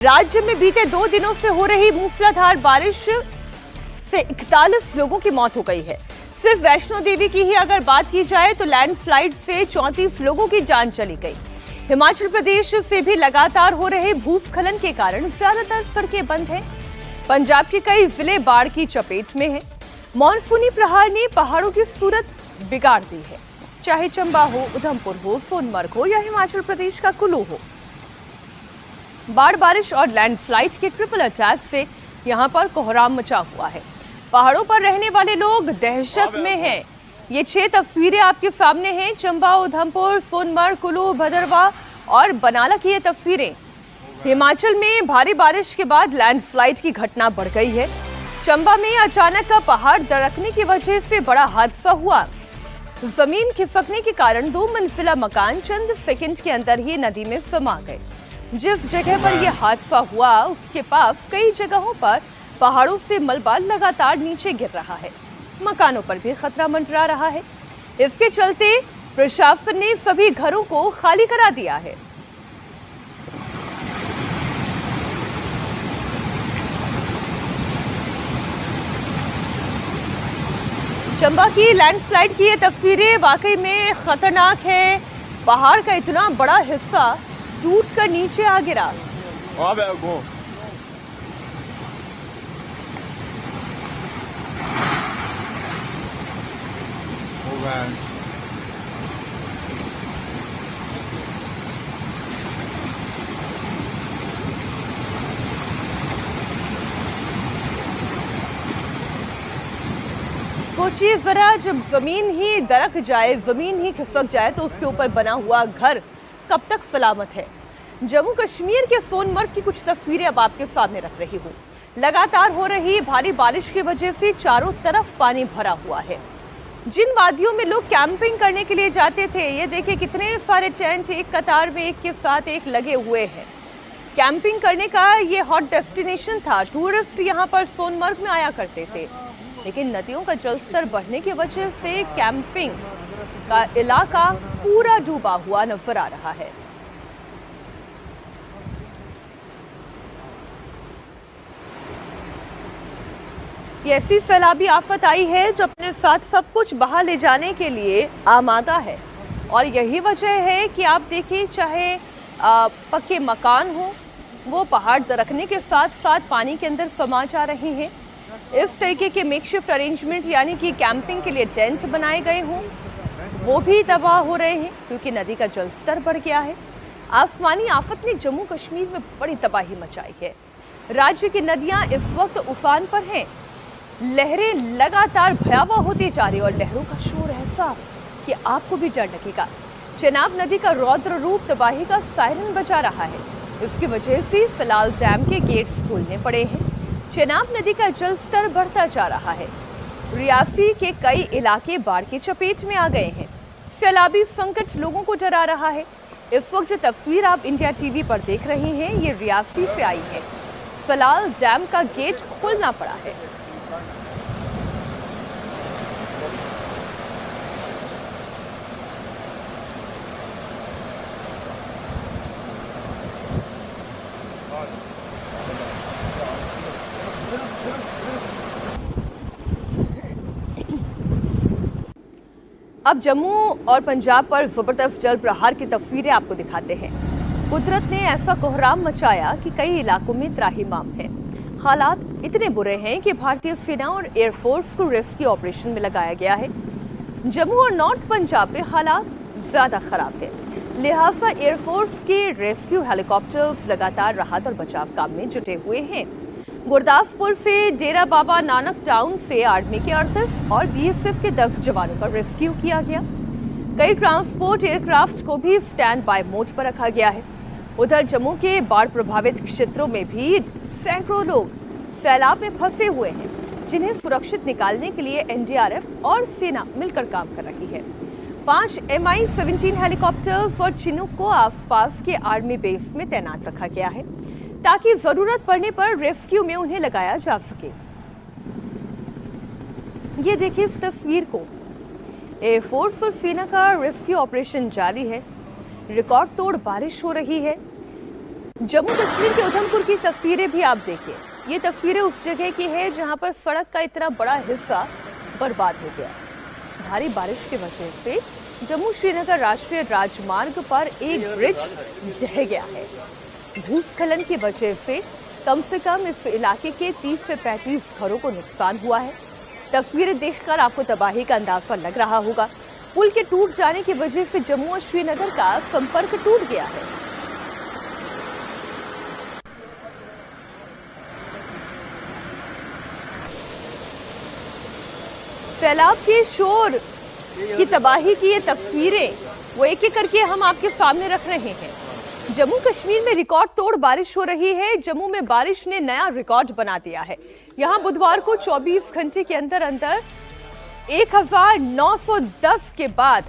राज्य में बीते 2 दिनों से हो रही मूसलाधार बारिश से 41 लोगों की मौत हो गई है। सिर्फ वैष्णो देवी की ही अगर बात की जाए तो लैंडस्लाइड से 34 लोगों की जान चली गई। हिमाचल प्रदेश से भी लगातार हो रहे भूस्खलन के कारण ज्यादातर सड़कें बंद हैं। पंजाब के कई जिले बाढ़ की चपेट में हैं। मॉनसूनी प्रहार ने पहाड़ों की सूरत बिगाड़ दी है, चाहे चंबा हो, उधमपुर हो, सोनमर्ग हो या हिमाचल प्रदेश का कुल्लू हो। बाढ़, बारिश और लैंडस्लाइड के ट्रिपल अटैक से यहां पर कोहराम मचा हुआ है। पहाड़ों पर रहने वाले लोग दहशत में हैं। ये 6 तस्वीरें आपके सामने हैं। चंबा, उधमपुर, सोनमर्ग, कुल्लू, भदरवा और बनाला की ये तस्वीरें। हिमाचल में भारी बारिश के बाद लैंडस्लाइड की घटना बढ़ गई है। चंबा में अचानक का पहाड़ दरकने की वजह से बड़ा हादसा हुआ। जमीन खिसकने के कारण 2 मंजिला मकान चंद सेकंड के अंदर ही नदी में समा गए। जिस जगह पर यह हादसा हुआ उसके पास कई जगहों पर पहाड़ों से मलबा लगातार नीचे गिर रहा है। मकानों पर भी खतरा मंडरा रहा है। इसके चलते प्रशासन ने सभी घरों को खाली करा दिया है। चंबा की लैंडस्लाइड की ये तस्वीरें वाकई में खतरनाक है। पहाड़ का इतना बड़ा हिस्सा टूटकर नीचे आ गिरा। सोचिए जरा, जब जमीन ही दरक जाए, जमीन ही खिसक जाए तो उसके ऊपर बना हुआ घर कब तक सलामत है। जम्मू कश्मीर के सोनमर्ग की कुछ तस्वीरें अब आपके सामने रख रही हूँ। लगातार हो रही भारी बारिश की वजह से चारों तरफ पानी भरा हुआ है। जिन वादियों में लोग कैंपिंग करने के लिए जाते थे, ये देखिए कितने सारे टेंट एक कतार में एक के साथ एक लगे हुए हैं। कैंपिंग करने का ये हॉट डेस्टिनेशन था। टूरिस्ट यहाँ पर सोनमर्ग में आया करते थे, लेकिन नदियों का जलस्तर बढ़ने की वजह से कैंपिंग का इलाका पूरा डूबा हुआ नजर आ रहा है। ये ऐसी सैलाबी आफत आई है जो अपने साथ सब कुछ बहा ले जाने के लिए आमादा है, और यही वजह है कि आप देखिए, चाहे पक्के मकान हो, वो पहाड़ दरकने के साथ साथ पानी के अंदर समा जा रहे हैं। इस तरीके के मेकशिफ्ट अरेंजमेंट यानी कि कैंपिंग के लिए टेंट बनाए गए हों, वो भी तबाह हो रहे हैं क्योंकि नदी का जलस्तर बढ़ गया है। आसमानी आफत ने जम्मू कश्मीर में बड़ी तबाही मचाई है। राज्य की नदियां इस वक्त उफान पर हैं। लहरें लगातार भयावह होती जा रही और लहरों का शोर ऐसा कि आपको भी डर लगेगा। चेनाब नदी का रौद्र रूप तबाही का सायरन बजा रहा है। इसकी वजह से सलाल डैम के गेट्स खोलने पड़े हैं। चेनाब नदी का जलस्तर बढ़ता जा रहा है। रियासी के कई इलाके बाढ़ की चपेट में आ गए हैं। सैलाबी संकट लोगों को डरा रहा है। इस वक्त जो तस्वीर आप इंडिया टीवी पर देख रहे हैं, ये रियासी से आई है। सलाल डैम का गेट खोलना पड़ा है। अब जम्मू और पंजाब पर जबरदस्त जल प्रहार की तस्वीरें आपको दिखाते हैं। कुदरत ने ऐसा कोहराम मचाया कि कई इलाकों में त्राहिमाम है। हालात इतने बुरे हैं कि भारतीय सेना और एयरफोर्स को रेस्क्यू ऑपरेशन में लगाया गया है। जम्मू और नॉर्थ पंजाब में हालात ज्यादा खराब है, लिहाजा एयरफोर्स के रेस्क्यू हेलीकॉप्टर्स लगातार राहत और बचाव काम में जुटे हुए हैं। गुरदासपुर से डेरा बाबा नानक टाउन से आर्मी के 38 और बीएसएफ के 10 जवानों का रेस्क्यू किया गया। कई ट्रांसपोर्ट एयरक्राफ्ट को भी स्टैंड बाय मोड पर रखा गया है। उधर जम्मू के बाढ़ प्रभावित क्षेत्रों में भी सैकड़ों लोग सैलाब में फंसे हुए हैं, जिन्हें सुरक्षित निकालने के लिए एनडीआरएफ और सेना मिलकर काम कर रही है। 5 MI-17 हेलीकॉप्टर्स और चिनूक को आसपास के आर्मी बेस में तैनात रखा गया है, ताकि जरूरत पड़ने पर रेस्क्यू में उन्हें लगाया जा सके। ये देखिए इस तस्वीर को। एयरफोर्स और सेना का रेस्क्यू ऑपरेशन जारी है। रिकॉर्ड तोड़ बारिश हो रही है। जम्मू कश्मीर के उधमपुर की तस्वीरें भी आप देखिए। ये तस्वीरें उस जगह की है जहां पर सड़क का इतना बड़ा हिस्सा बर्बाद हो गया। भारी बारिश की वजह से जम्मू श्रीनगर राष्ट्रीय राजमार्ग पर एक ब्रिज ढह गया है। भूस्खलन की वजह से कम इस इलाके के 30 से 35 घरों को नुकसान हुआ है। तस्वीरें देखकर आपको तबाही का अंदाजा लग रहा होगा। पुल के टूट जाने की वजह से जम्मू और श्रीनगर का संपर्क टूट गया है। सैलाब के शोर की तबाही की ये तस्वीरें वो एक एक करके हम आपके सामने रख रहे हैं। जम्मू कश्मीर में रिकॉर्ड तोड़ बारिश हो रही है। जम्मू में बारिश ने नया रिकॉर्ड बना दिया है। यहां बुधवार को 24 घंटे के अंदर 1910 के बाद,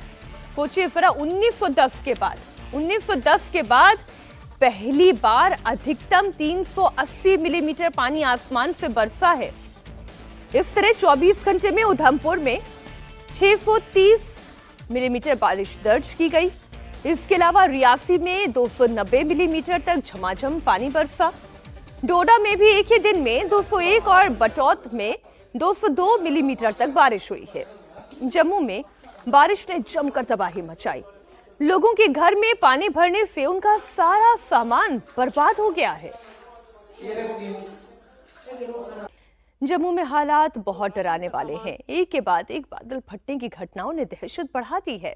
सोचिए जरा, 1910 के बाद पहली बार अधिकतम 380 मिलीमीटर पानी आसमान से बरसा है। इस तरह 24 घंटे में उधमपुर में 630 मिलीमीटर बारिश दर्ज की गई। इसके अलावा रियासी में 290 मिलीमीटर तक झमाझम पानी बरसा। डोडा में भी एक ही दिन में 201 और बटौत में 202 मिलीमीटर तक बारिश हुई है। जम्मू में बारिश ने जमकर तबाही मचाई। लोगों के घर में पानी भरने से उनका सारा सामान बर्बाद हो गया है। जम्मू में हालात बहुत डराने वाले हैं। एक के बाद एक बादल फटने की घटनाओं ने दहशत बढ़ा दी है।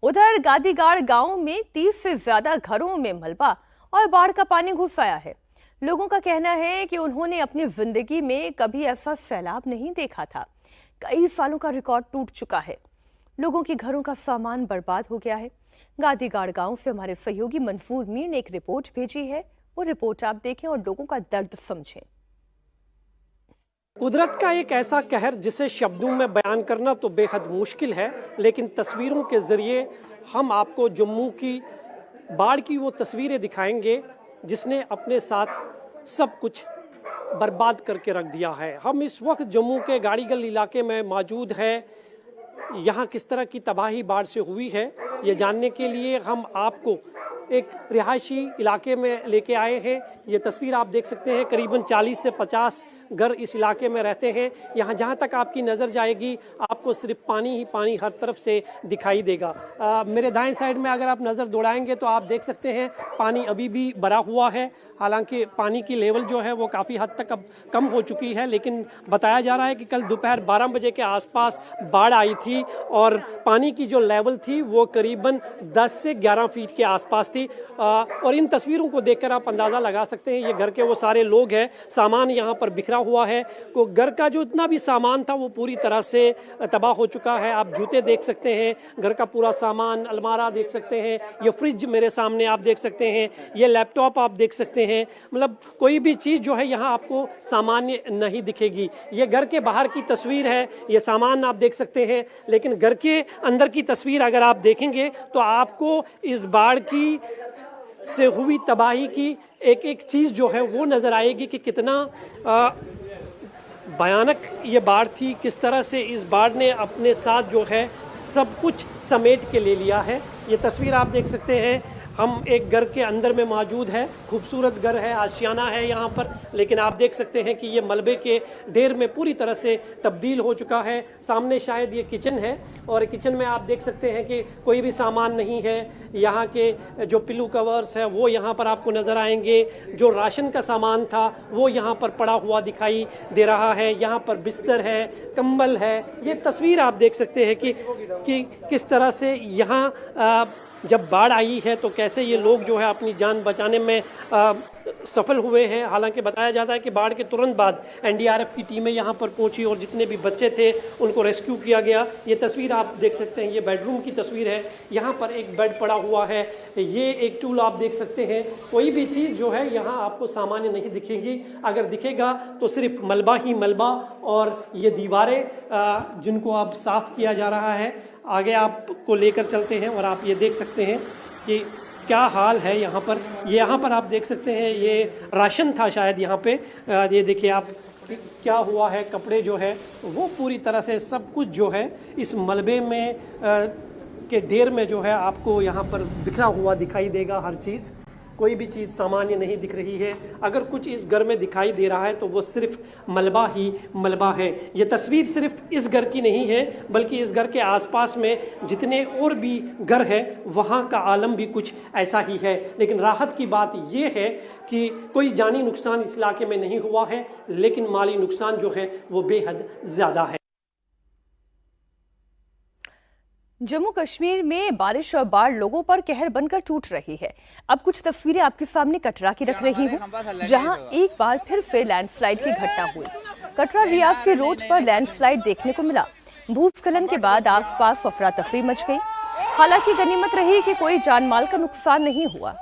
उधर गादीगाड़ गांव में 30 से ज्यादा घरों में मलबा और बाढ़ का पानी घुस आया है। लोगों का कहना है कि उन्होंने अपनी जिंदगी में कभी ऐसा सैलाब नहीं देखा था। कई सालों का रिकॉर्ड टूट चुका है। लोगों के घरों का सामान बर्बाद हो गया है। गादीगाड़ गांव से हमारे सहयोगी मंसूर मीर ने एक रिपोर्ट भेजी है। वो रिपोर्ट आप देखें और लोगों का दर्द समझें। कुदरत का एक ऐसा कहर जिसे शब्दों में बयान करना तो बेहद मुश्किल है, लेकिन तस्वीरों के ज़रिए हम आपको जम्मू की बाढ़ की वो तस्वीरें दिखाएंगे जिसने अपने साथ सब कुछ बर्बाद करके रख दिया है। हम इस वक्त जम्मू के गाड़ीगल इलाके में मौजूद है। यहाँ किस तरह की तबाही बाढ़ से हुई है ये जानने के लिए हम आपको एक रिहायशी इलाके में लेके आए हैं। ये तस्वीर आप देख सकते हैं, करीबन 40 से 50 घर इस इलाके में रहते हैं। यहाँ जहाँ तक आपकी नज़र जाएगी आपको सिर्फ पानी ही पानी हर तरफ से दिखाई देगा। मेरे दाएं साइड में अगर आप नज़र दौड़ाएंगे तो आप देख सकते हैं पानी अभी भी भरा हुआ है। हालांकि पानी की लेवल जो है वो काफ़ी हद तक अब कम हो चुकी है, लेकिन बताया जा रहा है कि कल दोपहर 12 बजे के आसपास बाढ़ आई थी और पानी की जो लेवल थी वो करीबन 10 से 11 फीट के आसपास थी। और इन तस्वीरों को देखकर आप अंदाज़ा लगा सकते हैं ये घर के वो सारे लोग हैं। सामान यहाँ पर बिखरा हुआ है। को घर का जो इतना भी सामान था वो पूरी तरह से तबाह हो चुका है। आप जूते देख सकते हैं, घर का पूरा सामान, अलमारा देख सकते हैं, ये फ्रिज मेरे सामने आप देख सकते हैं, ये लैपटॉप आप देख सकते हैं। मतलब कोई भी चीज़ जो है यहाँ आपको सामान्य नहीं दिखेगी। ये घर के बाहर की तस्वीर है, ये सामान आप देख सकते हैं, लेकिन घर के अंदर की तस्वीर अगर आप देखेंगे तो आपको इस बाढ़ की से हुई तबाही की एक एक चीज़ जो है वो नज़र आएगी कि कितना भयानक ये बाढ़ थी। किस तरह से इस बाढ़ ने अपने साथ जो है सब कुछ समेट के ले लिया है। ये तस्वीर आप देख सकते हैं। हम एक घर के अंदर में मौजूद है। खूबसूरत घर है, आशियाना है यहाँ पर, लेकिन आप देख सकते हैं कि ये मलबे के ढेर में पूरी तरह से तब्दील हो चुका है। सामने शायद ये किचन है और किचन में आप देख सकते हैं कि कोई भी सामान नहीं है। यहाँ के जो पिल्लू कवर्स है वो यहाँ पर आपको नज़र आएंगे। जो राशन का सामान था वो यहाँ पर पड़ा हुआ दिखाई दे रहा है। यहाँ पर बिस्तर है, कंबल है। ये तस्वीर आप देख सकते हैं कि किस तरह से यहाँ जब बाढ़ आई है तो कैसे ये लोग जो है अपनी जान बचाने में सफल हुए हैं। हालांकि बताया जाता है कि बाढ़ के तुरंत बाद एनडीआरएफ की टीमें यहाँ पर पहुँची और जितने भी बच्चे थे उनको रेस्क्यू किया गया। ये तस्वीर आप देख सकते हैं, ये बेडरूम की तस्वीर है। यहाँ पर एक बेड पड़ा हुआ है, ये एक टूल आप देख सकते हैं। कोई भी चीज़ जो है यहाँ आपको सामान्य नहीं दिखेगी। अगर दिखेगा तो सिर्फ मलबा ही मलबा और ये दीवारें जिनको अब साफ़ किया जा रहा है। आगे आपको लेकर चलते हैं और आप ये देख सकते हैं कि क्या हाल है यहाँ पर। यहाँ पर आप देख सकते हैं ये राशन था शायद यहाँ पे। ये देखिए आप क्या हुआ है। कपड़े जो है वो पूरी तरह से सब कुछ जो है इस मलबे में के ढेर में जो है आपको यहाँ पर बिखरा हुआ दिखाई देगा हर चीज़। कोई भी चीज़ सामान्य नहीं दिख रही है। अगर कुछ इस घर में दिखाई दे रहा है तो वो सिर्फ मलबा ही मलबा है। ये तस्वीर सिर्फ इस घर की नहीं है, बल्कि इस घर के आसपास में जितने और भी घर है वहाँ का आलम भी कुछ ऐसा ही है। लेकिन राहत की बात ये है कि कोई जानी नुकसान इस इलाके में नहीं हुआ है, लेकिन माली नुकसान जो है वो बेहद ज़्यादा है। जम्मू कश्मीर में बारिश और बाढ़ लोगों पर कहर बनकर टूट रही है। अब कुछ तस्वीरें आपके सामने कटरा की रख रही हूँ, जहां एक बार फिर से लैंडस्लाइड की घटना हुई। कटरा रियासी रोड पर लैंडस्लाइड देखने को मिला। भूस्खलन के बाद आसपास अफरा तफरी मच गई। हालांकि गनीमत रही कि कोई जानमाल का नुकसान नहीं हुआ।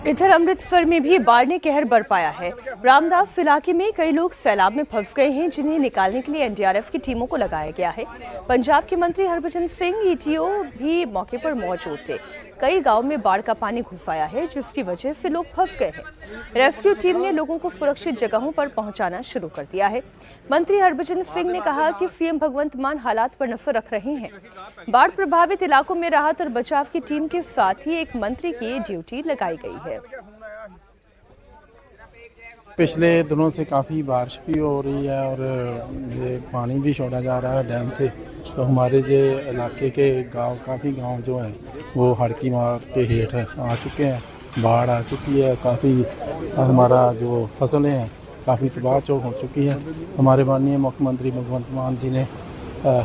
इधर अमृतसर में भी बाढ़ ने कहर बरपाया है। रामदास इलाके में कई लोग सैलाब में फंस गए हैं, जिन्हें निकालने के लिए एनडीआरएफ की टीमों को लगाया गया है। पंजाब के मंत्री हरभजन सिंह ईटीओ भी मौके पर मौजूद थे। कई गांव में बाढ़ का पानी घुस आया है, जिसकी वजह से लोग फंस गए हैं। रेस्क्यू टीम ने लोगों को सुरक्षित जगहों पर पहुंचाना शुरू कर दिया है। मंत्री हरभजन सिंह ने कहा कि सीएम भगवंत मान हालात पर नजर रख रहे हैं। बाढ़ प्रभावित इलाकों में राहत और बचाव की टीम के साथ ही एक मंत्री की ड्यूटी लगाई गई है। पिछले दिनों से काफ़ी बारिश भी हो रही है और ये पानी भी छोड़ा जा रहा है डैम से, तो हमारे जो इलाके के गांव काफ़ी गांव जो हैं वो हड़ की मार के हेठ आ चुके हैं। बाढ़ आ चुकी है, काफ़ी हमारा जो फसलें हैं काफ़ी तबाह हो चुकी हैं। हमारे माननीय मुख्यमंत्री भगवंत मान जी ने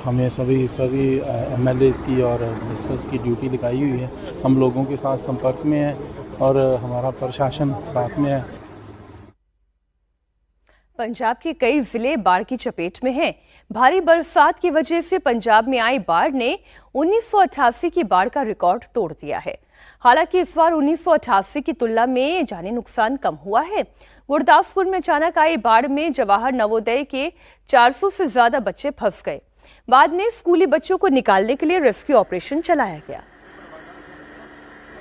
हमें सभी एमएलएस की और मिनिस्टर्स की ड्यूटी लगाई हुई है। हम लोगों के साथ संपर्क में हैं और हमारा प्रशासन साथ में है। पंजाब के कई जिले बाढ़ की चपेट में हैं। भारी बरसात की वजह से पंजाब में आई बाढ़ ने 1988 की बाढ़ का रिकॉर्ड तोड़ दिया है। हालांकि इस बार 1988 की तुलना में जानी नुकसान कम हुआ है। गुरदासपुर में अचानक आई बाढ़ में जवाहर नवोदय के 400 से ज्यादा बच्चे फंस गए। बाद में स्कूली बच्चों को निकालने के लिए रेस्क्यू ऑपरेशन चलाया गया।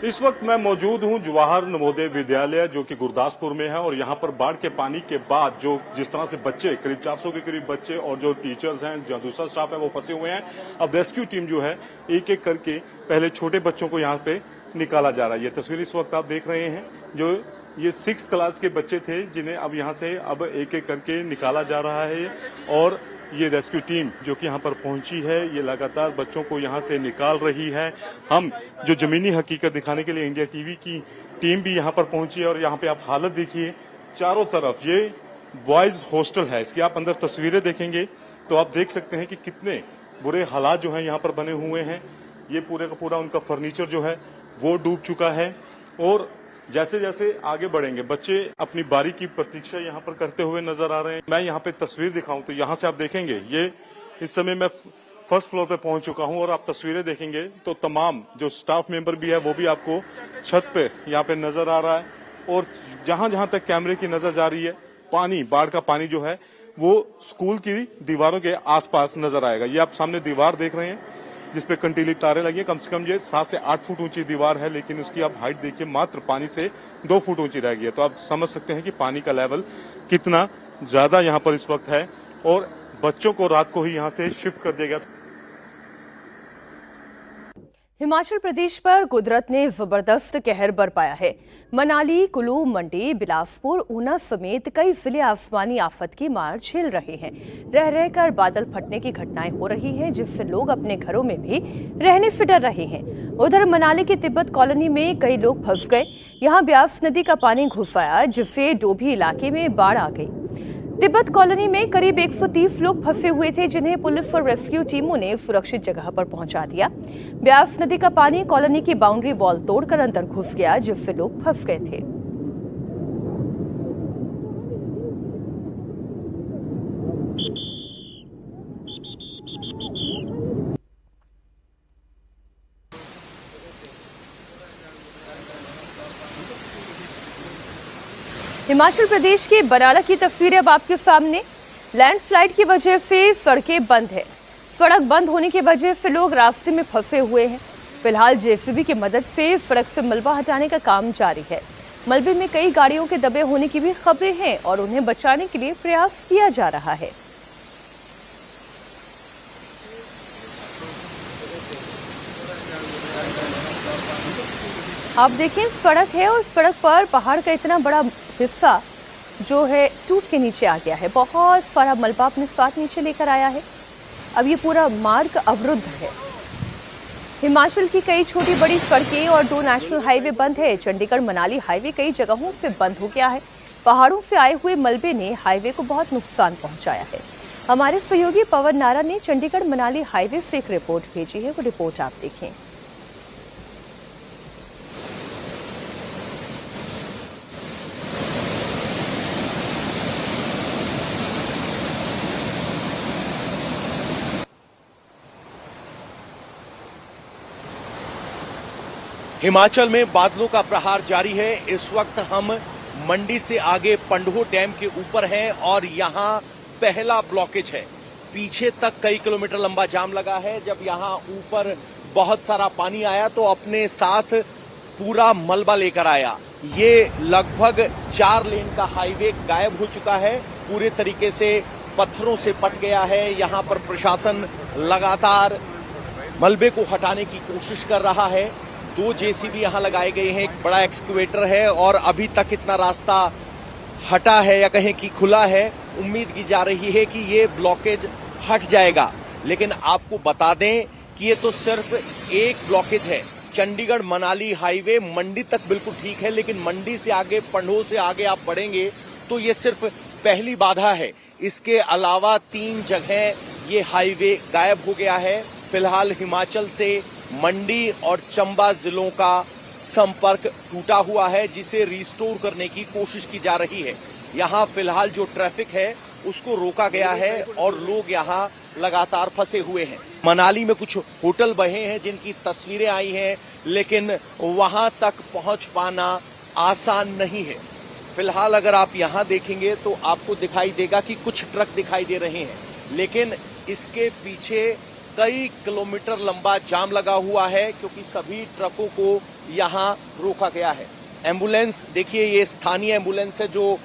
इस वक्त मैं मौजूद हूं जवाहर नवोदय विद्यालय जो कि गुरदासपुर में है और यहां पर बाढ़ के पानी के बाद जो जिस तरह से बच्चे करीब 400 के करीब बच्चे और जो टीचर्स हैं जो दूसरा स्टाफ है वो फंसे हुए हैं। अब रेस्क्यू टीम जो है एक एक करके पहले छोटे बच्चों को यहां पे निकाला जा रहा है। ये तस्वीर इस वक्त आप देख रहे हैं जो ये 6th क्लास के बच्चे थे जिन्हें अब यहां से अब एक एक करके निकाला जा रहा है और ये रेस्क्यू टीम जो कि यहाँ पर पहुंची है ये लगातार बच्चों को यहाँ से निकाल रही है। हम जो जमीनी हकीकत दिखाने के लिए इंडिया टीवी की टीम भी यहाँ पर पहुंची है और यहाँ पे आप हालत देखिए चारों तरफ। ये बॉयज हॉस्टल है, इसकी आप अंदर तस्वीरें देखेंगे तो आप देख सकते हैं कि कितने बुरे हालात जो है यहाँ पर बने हुए हैं। ये पूरे का पूरा उनका फर्नीचर जो है वो डूब चुका है और जैसे जैसे आगे बढ़ेंगे बच्चे अपनी बारी की प्रतीक्षा यहाँ पर करते हुए नजर आ रहे हैं। मैं यहाँ पे तस्वीर दिखाऊं तो यहाँ से आप देखेंगे ये इस समय मैं फर्स्ट फ्लोर पे पहुंच चुका हूँ और आप तस्वीरें देखेंगे तो तमाम जो स्टाफ मेंबर भी है वो भी आपको छत पे यहाँ पे नजर आ रहा है और जहां जहां तक कैमरे की नजर जा रही है पानी बाढ़ का पानी जो है वो स्कूल की दीवारों के आसपास नजर आएगा। ये आप सामने दीवार देख रहे हैं जिसपे कंटीली तारें लगी है। कम से कम ये 7 से 8 फुट ऊंची दीवार है, लेकिन उसकी आप हाइट देखिए मात्र पानी से 2 फुट ऊंची रह गई है। तो आप समझ सकते हैं कि पानी का लेवल कितना ज्यादा यहाँ पर इस वक्त है और बच्चों को रात को ही यहाँ से शिफ्ट कर दिया गया। हिमाचल प्रदेश पर कुदरत ने जबरदस्त कहर बरपाया है। मनाली, कुल्लू, मंडी, बिलासपुर, ऊना समेत कई जिले आसमानी आफत की मार झेल रहे हैं। रह रहकर बादल फटने की घटनाएं हो रही हैं, जिससे लोग अपने घरों में भी रहने से डर रहे हैं। उधर मनाली की तिब्बत कॉलोनी में कई लोग फंस गए। यहाँ ब्यास नदी का पानी घुस आया, जिससे डोभी इलाके में बाढ़ आ गई। तिब्बत कॉलोनी में करीब 130 लोग फंसे हुए थे, जिन्हें पुलिस और रेस्क्यू टीमों ने सुरक्षित जगह पर पहुंचा दिया। ब्यास नदी का पानी कॉलोनी की बाउंड्री वॉल तोड़कर अंदर घुस गया, जिससे लोग फंस गए थे। हिमाचल प्रदेश के बराला की तस्वीरें अब आपके सामने। लैंडस्लाइड की वजह से सड़कें बंद है। सड़क बंद होने की वजह से लोग रास्ते में फंसे हुए हैं। फिलहाल जेसीबी की मदद से सड़क से मलबा हटाने का काम जारी है। मलबे में कई गाड़ियों के दबे होने की भी खबरें हैं और उन्हें बचाने के लिए प्रयास किया जा रहा है। आप देखें, सड़क है और सड़क पर पहाड़ का इतना बड़ा हिस्सा जो है टूट के नीचे आ गया है। बहुत सारा मलबा अपने साथ नीचे लेकर आया है। अब ये पूरा मार्ग अवरुद्ध है। हिमाचल की कई छोटी बड़ी सड़कें और 2 नेशनल हाईवे बंद है। चंडीगढ़ मनाली हाईवे कई जगहों से बंद हो गया है। पहाड़ों से आए हुए मलबे ने हाईवे को बहुत नुकसान पहुंचाया है। हमारे सहयोगी पवन नारा ने चंडीगढ़ मनाली हाईवे से एक रिपोर्ट भेजी है, वो रिपोर्ट आप देखें। हिमाचल में बादलों का प्रहार जारी है। इस वक्त हम मंडी से आगे पंडोह डैम के ऊपर हैं और यहाँ पहला ब्लॉकेज है। पीछे तक कई किलोमीटर लंबा जाम लगा है। जब यहाँ ऊपर बहुत सारा पानी आया तो अपने साथ पूरा मलबा लेकर आया। ये लगभग 4 लेन का हाईवे गायब हो चुका है, पूरे तरीके से पत्थरों से पट गया है। यहाँ पर प्रशासन लगातार मलबे को हटाने की कोशिश कर रहा है। 2 जेसीबी यहाँ लगाए गए हैं, एक बड़ा एक्सकवेटर है और अभी तक इतना रास्ता हटा है या कहें कि खुला है। उम्मीद की जा रही है कि ये ब्लॉकेज हट जाएगा, लेकिन आपको बता दें कि ये तो सिर्फ एक ब्लॉकेज है। चंडीगढ़ मनाली हाईवे मंडी तक बिल्कुल ठीक है, लेकिन मंडी से आगे, पंडोह से आगे आप बढ़ेंगे तो ये सिर्फ पहली बाधा है। इसके अलावा 3 जगह ये हाईवे गायब हो गया है। फिलहाल हिमाचल से मंडी और चंबा जिलों का संपर्क टूटा हुआ है, जिसे रिस्टोर करने की कोशिश की जा रही है। यहाँ फिलहाल जो ट्रैफिक है उसको रोका गया है और लोग यहाँ लगातार फंसे हुए हैं। मनाली में कुछ होटल बहे हैं जिनकी तस्वीरें आई हैं, लेकिन वहां तक पहुंच पाना आसान नहीं है। फिलहाल अगर आप यहाँ देखेंगे तो आपको दिखाई देगा कि कुछ ट्रक दिखाई दे रहे हैं, लेकिन इसके पीछे कई किलोमीटर लंबा जाम लगा हुआ है क्योंकि सभी ट्रकों को यहाँ रोका गया है। एम्बुलेंस देखिए, ये स्थानीय एम्बुलेंस है जो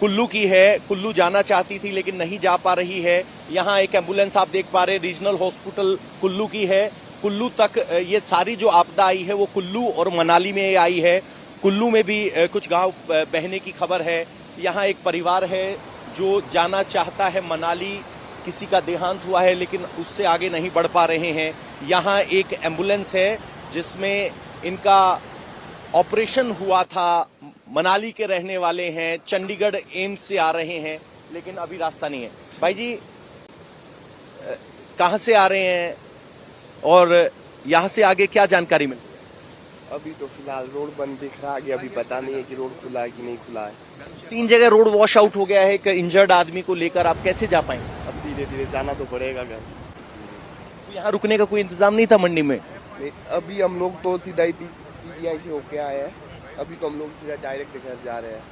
कुल्लू की है। कुल्लू जाना चाहती थी लेकिन नहीं जा पा रही है। यहाँ एक एम्बुलेंस आप देख पा रहे हैं, रीजनल हॉस्पिटल कुल्लू की है। कुल्लू तक ये सारी जो आपदा आई है वो कुल्लू और मनाली में आई है। कुल्लू में भी कुछ गांव बहने की खबर है। यहाँ एक परिवार है जो जाना चाहता है मनाली, किसी का देहांत हुआ है लेकिन उससे आगे नहीं बढ़ पा रहे हैं। यहाँ एक एम्बुलेंस है जिसमें इनका ऑपरेशन हुआ था। मनाली के रहने वाले हैं, चंडीगढ़ एम्स से आ रहे हैं, लेकिन अभी रास्ता नहीं है। भाई जी, कहाँ से आ रहे हैं और यहाँ से आगे क्या जानकारी मिली? अभी तो फिलहाल रोड बंद दिख रहा है, अभी पता नहीं है कि रोड खुला है कि नहीं खुला है। 3 जगह रोड वॉश आउट हो गया है। एक इंजर्ड आदमी को लेकर आप कैसे जा पाएंगे? अब धीरे धीरे जाना तो पड़ेगा घर। तो यहाँ रुकने का कोई इंतजाम नहीं था मंडी में? अभी हम लोग तो सीधा ही पीजीआई से होके आए हैं। अभी तो हम लोग सीधा डायरेक्ट घर जा रहे हैं।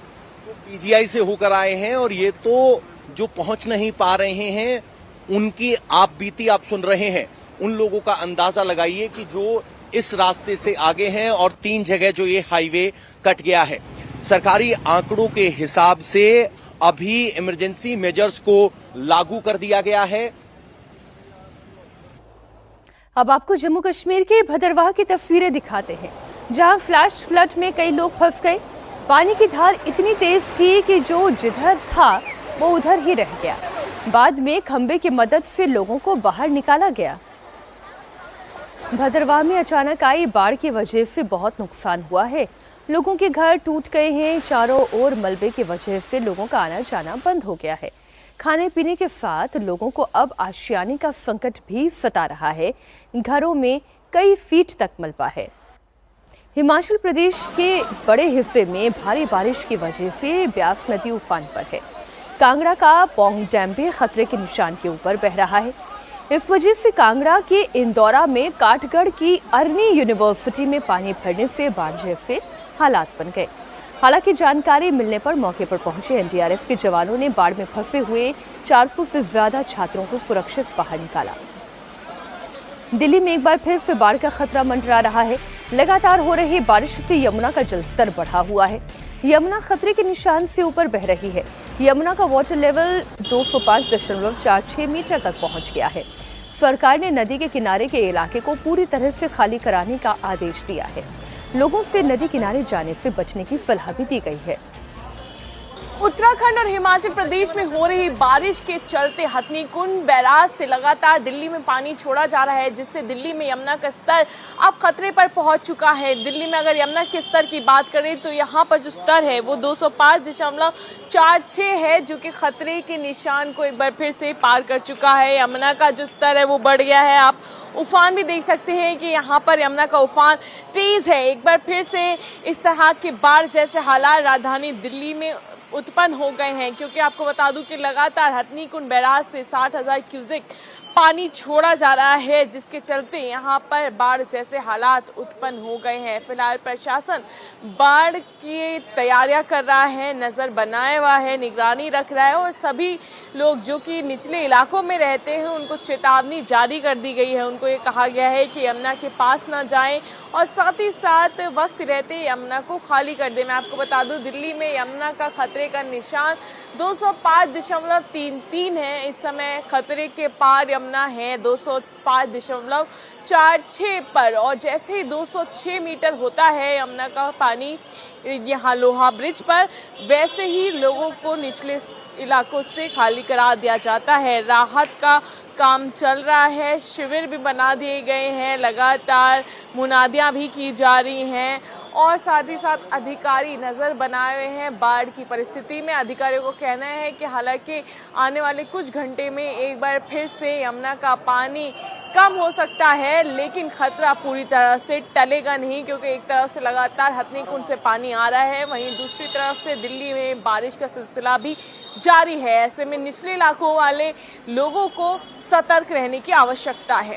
तो पीजीआई से होकर आए हैं और ये तो जो पहुंच नहीं पा रहे हैं उनकी आप बीती आप सुन रहे हैं। उन लोगों का अंदाजा लगाइए कि जो इस रास्ते से आगे हैं और 3 जगह जो ये हाईवे कट गया है। सरकारी आंकड़ों के हिसाब से अभी इमरजेंसी मेजर्स को लागू कर दिया गया है। अब आपको जम्मू कश्मीर के भदरवाह की तस्वीरें दिखाते हैं, जहां फ्लैश फ्लड में कई लोग फंस गए। पानी की धार इतनी तेज थी कि जो जिधर था वो उधर ही रह गया। बाद में खंबे की मदद से लोगों को बाहर निकाला गया। भदरवाह में अचानक आई बाढ़ की वजह से बहुत नुकसान हुआ है। लोगों के घर टूट गए हैं। चारों ओर मलबे की वजह से लोगों का आना जाना बंद हो गया है। खाने पीने के साथ लोगों को अब आशियाने का संकट भी सता रहा है। घरों में कई फीट तक मलबा है। हिमाचल प्रदेश के बड़े हिस्से में भारी बारिश की वजह से ब्यास नदी उफान पर है। कांगड़ा का पौंग डैम भी खतरे के निशान के ऊपर बह रहा है। इस वजह से कांगड़ा के इंदौरा में काठगढ़ की अरनी यूनिवर्सिटी में पानी भरने से बाढ़ जैसे हालात बन गए। हालांकि जानकारी मिलने पर मौके पर पहुंचे एनडीआरएफ के जवानों ने बाढ़ में फंसे हुए 400 से ज्यादा छात्रों को सुरक्षित बाहर निकाला। दिल्ली में एक बार फिर से बाढ़ का खतरा मंडरा रहा है। लगातार हो रही बारिश से यमुना का जलस्तर बढ़ा हुआ है। यमुना खतरे के निशान से ऊपर बह रही है। यमुना का वाटर लेवल 205.46 मीटर तक पहुंच गया है। सरकार ने नदी के किनारे के इलाके को पूरी तरह से खाली कराने का आदेश दिया है। लोगों से नदी किनारे जाने से बचने की सलाह भी दी गई है। उत्तराखंड और हिमाचल प्रदेश में हो रही बारिश के चलते हथनीकुंड बैराज से लगातार दिल्ली में पानी छोड़ा जा रहा है, जिससे दिल्ली में यमुना का स्तर अब खतरे पर पहुंच चुका है। दिल्ली में अगर यमुना के स्तर की बात करें तो यहां पर जो स्तर है वो 205.46 है, जो कि खतरे के निशान को एक बार फिर से पार कर चुका है। यमुना का जो स्तर है वो बढ़ गया है। आप उफान भी देख सकते हैं कि यहाँ पर यमुना का उफान तेज है। एक बार फिर से इस तरह के बाढ़ जैसे हालात राजधानी दिल्ली में उत्पन्न हो गए हैं, क्योंकि आपको बता दूं कि लगातार हथनीकुंड बैराज से 60,000 क्यूसेक पानी छोड़ा जा रहा है, जिसके चलते यहाँ पर बाढ़ जैसे हालात उत्पन्न हो गए हैं। फिलहाल प्रशासन बाढ़ की तैयारियां कर रहा है, नजर बनाए हुआ है, निगरानी रख रहा है और सभी लोग जो कि निचले इलाकों में रहते हैं उनको चेतावनी जारी कर दी गई है। उनको ये कहा गया है कि यमुना के पास ना जाएं और साथ ही साथ वक्त रहते यमुना को खाली कर दें। मैं आपको बता दूं दिल्ली में यमुना का खतरे का निशान 205.33 है। इस समय खतरे के पार यमुना है 205.46 पर, और जैसे ही 206 मीटर होता है यमुना का पानी यहाँ लोहा ब्रिज पर, वैसे ही लोगों को निचले इलाकों से खाली करा दिया जाता है। राहत का काम चल रहा है, शिविर भी बना दिए गए हैं, लगातार मुनादियां भी की जा रही हैं और साथ ही साथ अधिकारी नज़र बनाए हुए हैं बाढ़ की परिस्थिति में। अधिकारियों को कहना है कि हालांकि आने वाले कुछ घंटे में एक बार फिर से यमुना का पानी कम हो सकता है, लेकिन खतरा पूरी तरह से टलेगा नहीं, क्योंकि एक तरफ से लगातार हथनीकुंड से पानी आ रहा है, वहीं दूसरी तरफ से दिल्ली में बारिश का सिलसिला भी जारी है। ऐसे में निचले इलाकों वाले लोगों को सतर्क रहने की आवश्यकता है।